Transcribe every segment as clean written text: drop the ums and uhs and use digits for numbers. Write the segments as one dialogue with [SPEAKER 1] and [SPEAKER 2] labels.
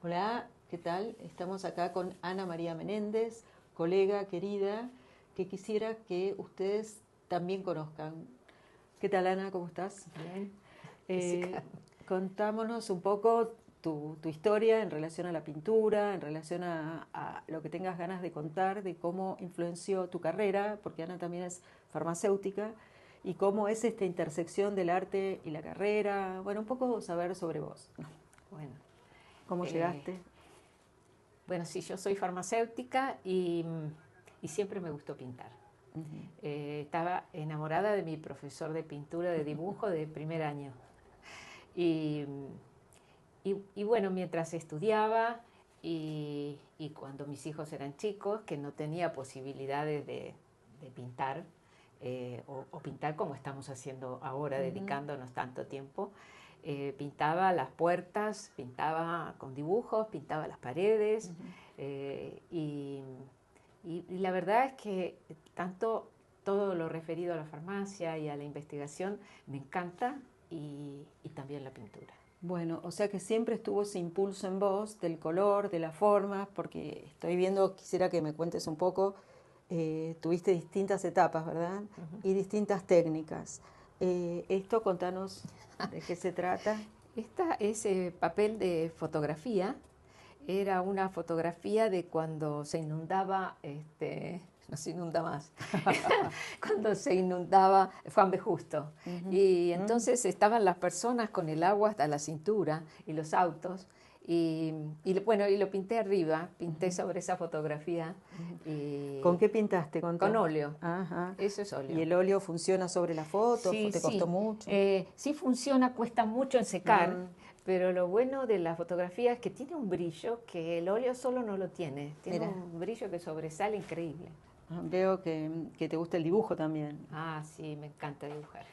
[SPEAKER 1] Hola, ¿qué tal? Estamos acá con Ana María Menéndez, colega querida, que quisiera que ustedes también conozcan. ¿Qué tal, Ana? ¿Cómo estás?
[SPEAKER 2] Bien,
[SPEAKER 1] Eh,
[SPEAKER 2] Jessica.
[SPEAKER 1] contámonos un poco tu historia en relación a la pintura, en relación a lo que tengas ganas de contar, de cómo influenció tu carrera, porque Ana también es farmacéutica, y cómo es esta intersección del arte y la carrera. Bueno, un poco saber sobre vos.
[SPEAKER 2] Bueno,
[SPEAKER 1] ¿Cómo
[SPEAKER 2] eh,
[SPEAKER 1] llegaste?
[SPEAKER 2] bueno, sí, yo soy farmacéutica y siempre me gustó pintar.
[SPEAKER 1] Ujú.
[SPEAKER 2] Estaba enamorada de mi profesor de pintura de dibujo de primer año. Y, y bueno, mientras estudiaba y cuando mis hijos eran chicos, que no tenía posibilidades de pintar, o pintar como estamos haciendo ahora,
[SPEAKER 1] Ujú.
[SPEAKER 2] dedicándonos tanto tiempo, pintaba las puertas, pintaba con dibujos, pintaba las paredes,
[SPEAKER 1] Ujú.
[SPEAKER 2] eh, y, y la verdad es que tanto todo lo referido a la farmacia y a la investigación me encanta y también la pintura.
[SPEAKER 1] Bueno, o sea que siempre estuvo ese impulso en vos del color, de las formas, porque estoy viendo, quisiera que me cuentes un poco, tuviste distintas etapas, ¿verdad?
[SPEAKER 2] Ujú.
[SPEAKER 1] Y distintas técnicas. Esto, contanos de qué se trata.
[SPEAKER 2] Esta es papel de fotografía. Era una fotografía de cuando se inundaba, no se inunda más, cuando se inundaba Juan B. Justo.
[SPEAKER 1] Ujú.
[SPEAKER 2] Y
[SPEAKER 1] Mm.
[SPEAKER 2] entonces estaban las personas con el agua hasta la cintura y los autos. Bueno, y lo pinté arriba, pinté
[SPEAKER 1] Ujú.
[SPEAKER 2] sobre esa fotografía
[SPEAKER 1] Ujú. ¿Con
[SPEAKER 2] y
[SPEAKER 1] qué pintaste?
[SPEAKER 2] con
[SPEAKER 1] Contá.
[SPEAKER 2] óleo.
[SPEAKER 1] Ajá.
[SPEAKER 2] Eso es
[SPEAKER 1] ¿Y
[SPEAKER 2] óleo.
[SPEAKER 1] el óleo funciona sobre la foto?
[SPEAKER 2] Sí,
[SPEAKER 1] ¿Te costó
[SPEAKER 2] sí.
[SPEAKER 1] mucho?
[SPEAKER 2] Sí funciona, cuesta mucho en secar,
[SPEAKER 1] Mm.
[SPEAKER 2] pero lo bueno de la fotografía es que tiene un brillo que el óleo solo no lo tiene. Tiene
[SPEAKER 1] Mira,
[SPEAKER 2] un brillo que sobresale increíble.
[SPEAKER 1] veo que te gusta el dibujo también.
[SPEAKER 2] Ah, sí, me encanta dibujar.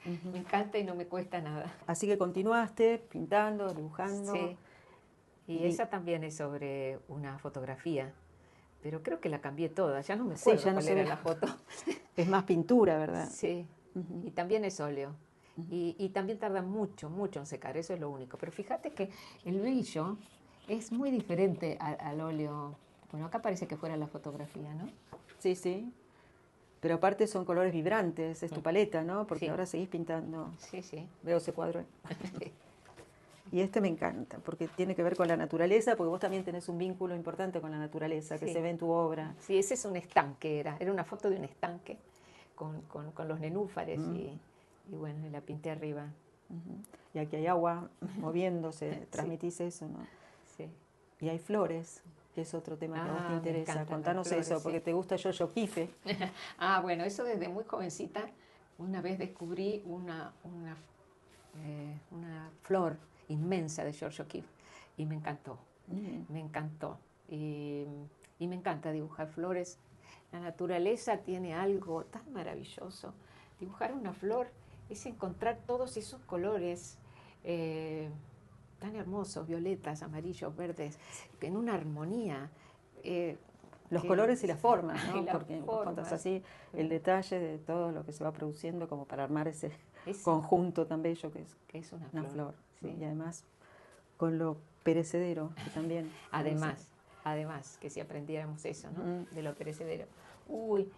[SPEAKER 1] Ujú.
[SPEAKER 2] Me encanta y no me cuesta nada.
[SPEAKER 1] Así que continuaste pintando, dibujando
[SPEAKER 2] Sí, y
[SPEAKER 1] y
[SPEAKER 2] esa también es sobre una fotografía, pero creo que la cambié toda, ya no me
[SPEAKER 1] sí,
[SPEAKER 2] acuerdo
[SPEAKER 1] ya no
[SPEAKER 2] cuál
[SPEAKER 1] se
[SPEAKER 2] era
[SPEAKER 1] ve,
[SPEAKER 2] la foto.
[SPEAKER 1] es más pintura, ¿verdad?
[SPEAKER 2] Sí,
[SPEAKER 1] Ujú,
[SPEAKER 2] y también es óleo.
[SPEAKER 1] ujú.
[SPEAKER 2] Y también tarda mucho, mucho en secar, eso es lo único. Pero fíjate que el brillo es muy diferente al óleo. Bueno, acá parece que fuera la fotografía, ¿no?
[SPEAKER 1] Sí, sí, pero aparte son colores vibrantes, es tu
[SPEAKER 2] Mm.
[SPEAKER 1] paleta, ¿no? Porque
[SPEAKER 2] Sí,
[SPEAKER 1] ahora seguís pintando,
[SPEAKER 2] sí, sí.
[SPEAKER 1] veo ese cuadro ahí. Y este me encanta, porque tiene que ver con la naturaleza, porque vos también tenés un vínculo importante con la naturaleza, que se
[SPEAKER 2] Sí,
[SPEAKER 1] ve en tu obra.
[SPEAKER 2] sí, ese es un estanque, era una foto de un estanque con los nenúfares
[SPEAKER 1] Mm,
[SPEAKER 2] y bueno, y la pinté arriba.
[SPEAKER 1] ujú. Y aquí hay agua moviéndose,
[SPEAKER 2] Sí,
[SPEAKER 1] transmitís eso, ¿no?
[SPEAKER 2] sí.
[SPEAKER 1] Y hay flores, que es otro tema que a vos te
[SPEAKER 2] Ah, me
[SPEAKER 1] interesa.
[SPEAKER 2] encantan las
[SPEAKER 1] Contanos
[SPEAKER 2] flores,
[SPEAKER 1] eso, porque
[SPEAKER 2] sí.
[SPEAKER 1] te gusta Yo-Yo Pife.
[SPEAKER 2] Ah, bueno, eso desde muy jovencita. Una vez descubrí una flor inmensa de George O'Keeffe y me encantó,
[SPEAKER 1] Mm.
[SPEAKER 2] me encantó. Y, y me encanta dibujar flores. La naturaleza tiene algo tan maravilloso. Dibujar una flor es encontrar todos esos colores eh, tan hermosos, violetas, amarillos, verdes, en una armonía. eh,
[SPEAKER 1] Los
[SPEAKER 2] que,
[SPEAKER 1] colores y las formas,
[SPEAKER 2] y
[SPEAKER 1] ¿no?
[SPEAKER 2] las
[SPEAKER 1] Porque vos contás
[SPEAKER 2] formas.
[SPEAKER 1] así el detalle de todo lo que se va produciendo como para armar ese
[SPEAKER 2] Eso,
[SPEAKER 1] conjunto tan bello
[SPEAKER 2] que es una
[SPEAKER 1] una
[SPEAKER 2] flor.
[SPEAKER 1] flor, ¿no?
[SPEAKER 2] Sí.
[SPEAKER 1] Y además con lo perecedero que también produce.
[SPEAKER 2] Además, que si aprendiéramos eso, ¿no?
[SPEAKER 1] Mm.
[SPEAKER 2] De lo perecedero. Uy,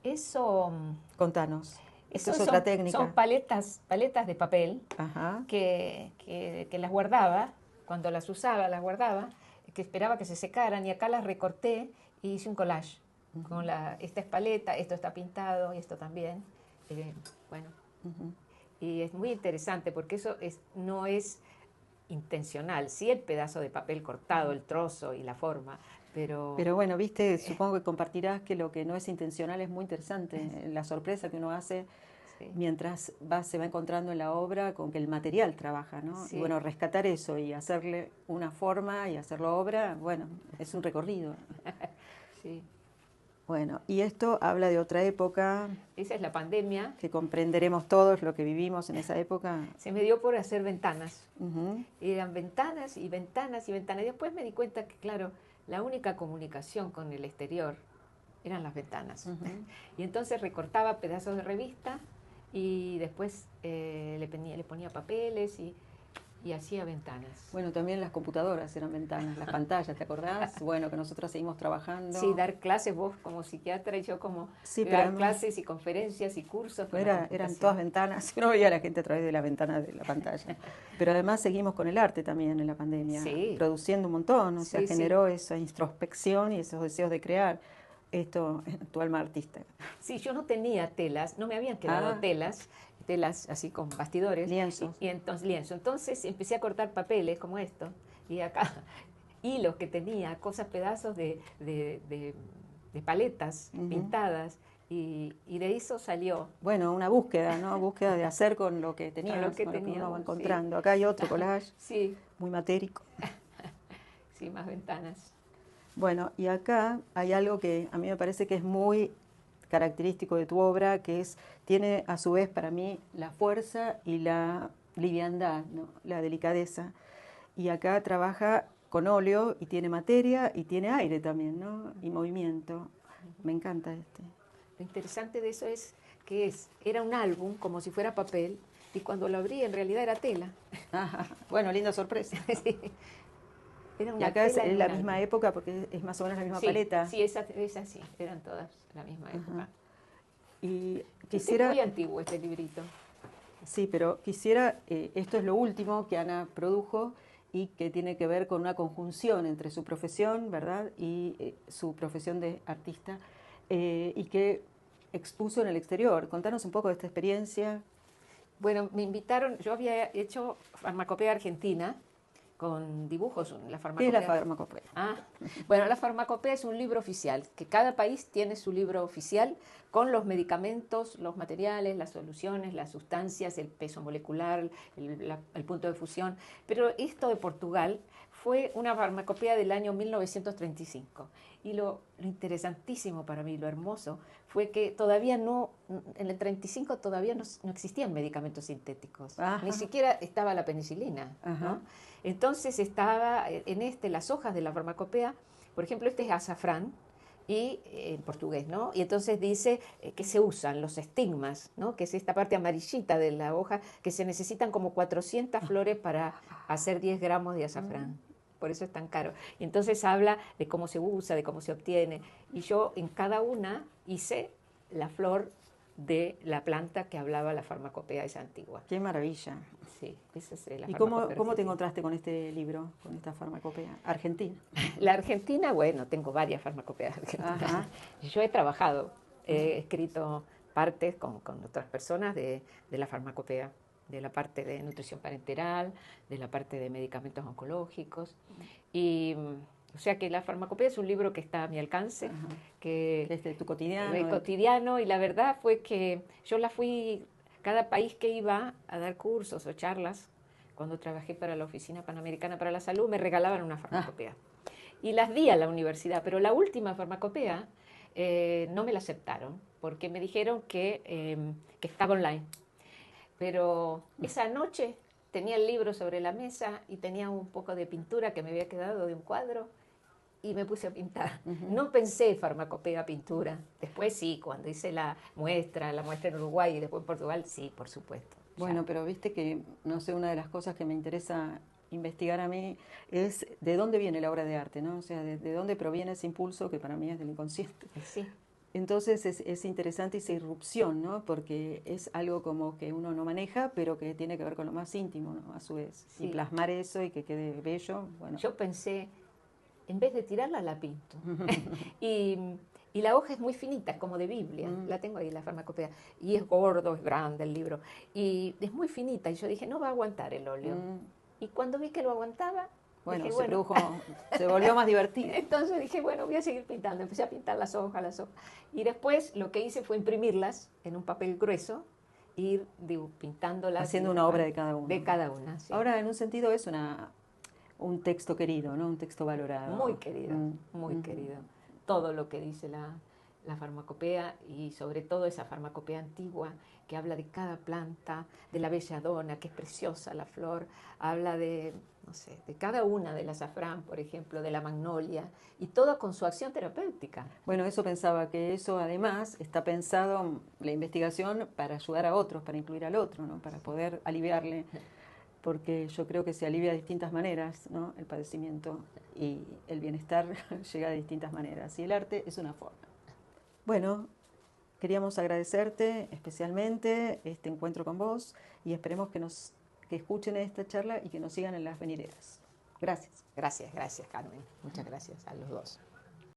[SPEAKER 2] eso,
[SPEAKER 1] Contanos. Esto es
[SPEAKER 2] eso
[SPEAKER 1] otra
[SPEAKER 2] son
[SPEAKER 1] técnica.
[SPEAKER 2] paletas de papel
[SPEAKER 1] Ajá.
[SPEAKER 2] que las guardaba, cuando las usaba, las guardaba, que esperaba que se secaran y acá las recorté y hice un collage.
[SPEAKER 1] Ujú,
[SPEAKER 2] Esta es paleta, esto está pintado y esto también. Eh, bueno,
[SPEAKER 1] ujú.
[SPEAKER 2] y es muy interesante porque no es intencional, sí el pedazo de papel cortado, el trozo y la forma, pero
[SPEAKER 1] Pero bueno, viste, supongo que compartirás que lo que no es intencional es muy interesante, la sorpresa que uno hace
[SPEAKER 2] sí,
[SPEAKER 1] mientras se va encontrando en la obra con que el material trabaja, ¿no? Y
[SPEAKER 2] sí,
[SPEAKER 1] bueno, rescatar eso y hacerle una forma y hacerlo obra, bueno, es un recorrido.
[SPEAKER 2] sí.
[SPEAKER 1] Bueno, y esto habla de otra época
[SPEAKER 2] Esa es la pandemia.
[SPEAKER 1] que comprenderemos todos lo que vivimos en esa época.
[SPEAKER 2] Se me dio por hacer ventanas.
[SPEAKER 1] Ujú.
[SPEAKER 2] Y eran ventanas y ventanas y ventanas. Y después me di cuenta que, claro, la única comunicación con el exterior eran las ventanas.
[SPEAKER 1] Ujú.
[SPEAKER 2] Y entonces recortaba pedazos de revista y después le ponía papeles y hacía ventanas.
[SPEAKER 1] Bueno, también las computadoras eran ventanas, las pantallas, ¿te acordás? Bueno, que nosotros seguimos trabajando.
[SPEAKER 2] Sí, dar clases, vos como psiquiatra y yo como
[SPEAKER 1] sí,
[SPEAKER 2] dar clases y conferencias y cursos.
[SPEAKER 1] Eran todas ventanas, uno veía a la gente a través de la ventana de la pantalla. Pero además seguimos con el arte también en la pandemia,
[SPEAKER 2] sí.
[SPEAKER 1] produciendo un montón, o sea,
[SPEAKER 2] sí,
[SPEAKER 1] generó esa introspección y esos deseos de crear. Esto en tu alma artista.
[SPEAKER 2] Sí, yo no tenía telas, no me habían quedado telas así con bastidores.
[SPEAKER 1] Lienzo.
[SPEAKER 2] Y entonces, lienzo. Entonces empecé a cortar papeles como esto, y acá hilos que tenía, cosas, pedazos de paletas pintadas, y de eso salió.
[SPEAKER 1] Bueno, una búsqueda, ¿no? Búsqueda de hacer con lo que tenías,
[SPEAKER 2] con lo que
[SPEAKER 1] uno va encontrando.
[SPEAKER 2] Sí.
[SPEAKER 1] Acá hay otro collage,
[SPEAKER 2] sí.
[SPEAKER 1] muy matérico.
[SPEAKER 2] Sí, más ventanas.
[SPEAKER 1] Bueno, y acá hay algo que a mí me parece que es muy característico de tu obra, que tiene a su vez para mí la fuerza y la liviandad, ¿no? La delicadeza. Y acá trabaja con óleo y tiene materia y tiene aire también, ¿no? Y movimiento. Me encanta este.
[SPEAKER 2] Lo interesante de eso es que era un álbum como si fuera papel, y cuando lo abrí en realidad era tela.
[SPEAKER 1] Ajá. Bueno, linda sorpresa.
[SPEAKER 2] Sí. Era una
[SPEAKER 1] y acá es la
[SPEAKER 2] álbum.
[SPEAKER 1] misma época porque es más o menos la misma paleta.
[SPEAKER 2] Sí, esa sí, eran todas la misma época.
[SPEAKER 1] Ajá. Y quisiera...
[SPEAKER 2] Es muy antiguo este librito.
[SPEAKER 1] Sí, pero quisiera, esto es lo último que Ana produjo y que tiene que ver con una conjunción entre su profesión, ¿verdad?, y su profesión de artista, y que expuso en el exterior. Contanos un poco de esta experiencia.
[SPEAKER 2] Bueno, me invitaron, yo había hecho farmacopea argentina con dibujos, la farmacopea.
[SPEAKER 1] ¿Qué es la farmacopea?
[SPEAKER 2] Bueno, la farmacopea es un libro oficial, que cada país tiene su libro oficial con los medicamentos, los materiales, las soluciones, las sustancias, el peso molecular, el punto de fusión. Pero esto de Portugal fue una farmacopea del año 1935. Y lo interesantísimo para mí, lo hermoso, fue que todavía no, en el 35 todavía no existían medicamentos sintéticos. Ajá. Ni siquiera estaba la penicilina, ¿no? Entonces estaba las hojas de la farmacopea, por ejemplo, este es azafrán, y en portugués, ¿no? Y entonces dice que se usan los estigmas, ¿no? Que es esta parte amarillita de la hoja, que se necesitan como 400 flores para hacer 10 gramos de azafrán. Por eso es tan caro. Y entonces habla de cómo se usa, de cómo se obtiene. Y yo en cada una hice la flor de la planta que hablaba la farmacopea esa antigua.
[SPEAKER 1] ¡Qué maravilla!
[SPEAKER 2] Sí, esa es la
[SPEAKER 1] ¿Y cómo te encontraste con este libro, con esta farmacopea argentina?
[SPEAKER 2] La Argentina, bueno, tengo varias farmacopeas argentinas. Ajá. Yo he trabajado, he escrito partes con otras personas de la farmacopea, de la parte de nutrición parenteral, de la parte de medicamentos oncológicos. Y o sea que la farmacopea es un libro que está a mi alcance, que
[SPEAKER 1] es de tu cotidiano.
[SPEAKER 2] De cotidiano, y la verdad fue que yo cada país que iba a dar cursos o charlas, cuando trabajé para la Oficina Panamericana para la Salud, me regalaban una farmacopea. Y las di a la universidad, pero la última farmacopea no me la aceptaron, porque me dijeron que estaba online. Pero esa noche tenía el libro sobre la mesa y tenía un poco de pintura que me había quedado de un cuadro, y me puse a pintar. No pensé farmacopea, pintura. Después sí, cuando hice la muestra en Uruguay y después en Portugal, sí, por supuesto.
[SPEAKER 1] Bueno, pero viste que, no sé, una de las cosas que me interesa investigar a mí es de dónde viene la obra de arte, ¿no? O sea, de dónde proviene ese impulso que para mí es del inconsciente.
[SPEAKER 2] Sí.
[SPEAKER 1] Entonces es interesante esa irrupción, ¿no? Porque es algo como que uno no maneja, pero que tiene que ver con lo más íntimo, ¿no? A su vez. Sí. Y plasmar eso y que quede bello, bueno.
[SPEAKER 2] Yo pensé, en vez de tirarla, la pinto. y la hoja es muy finita, es como de Biblia. La tengo ahí, la farmacopea. Y es gordo, es grande el libro. Y es muy finita. Y yo dije, no va a aguantar el óleo. Y cuando vi que lo aguantaba,
[SPEAKER 1] bueno,
[SPEAKER 2] dije,
[SPEAKER 1] se volvió más divertido.
[SPEAKER 2] Entonces dije, bueno, voy a seguir pintando. Empecé a pintar las hojas. Y después lo que hice fue imprimirlas en un papel grueso, ir pintándolas.
[SPEAKER 1] Haciendo una obra de cada una.
[SPEAKER 2] De cada una, sí.
[SPEAKER 1] Ahora, en un sentido, es un texto querido, ¿no? Un texto valorado.
[SPEAKER 2] Muy querido, muy querido. Todo lo que dice la farmacopea, y sobre todo esa farmacopea antigua que habla de cada planta, de la belladona, que es preciosa la flor, habla de, no sé, de cada una, del azafrán, por ejemplo, de la magnolia, y todo con su acción terapéutica.
[SPEAKER 1] Bueno, eso pensaba, que eso además está pensado, la investigación, para ayudar a otros, para incluir al otro, ¿no? Para poder aliviarle. porque yo creo que se alivia de distintas maneras, ¿no? El padecimiento y el bienestar llega de distintas maneras y el arte es una forma. Bueno, queríamos agradecerte especialmente este encuentro con vos y esperemos que escuchen esta charla y que nos sigan en las venideras. Gracias.
[SPEAKER 2] Gracias, Carmen. Muchas gracias a los dos.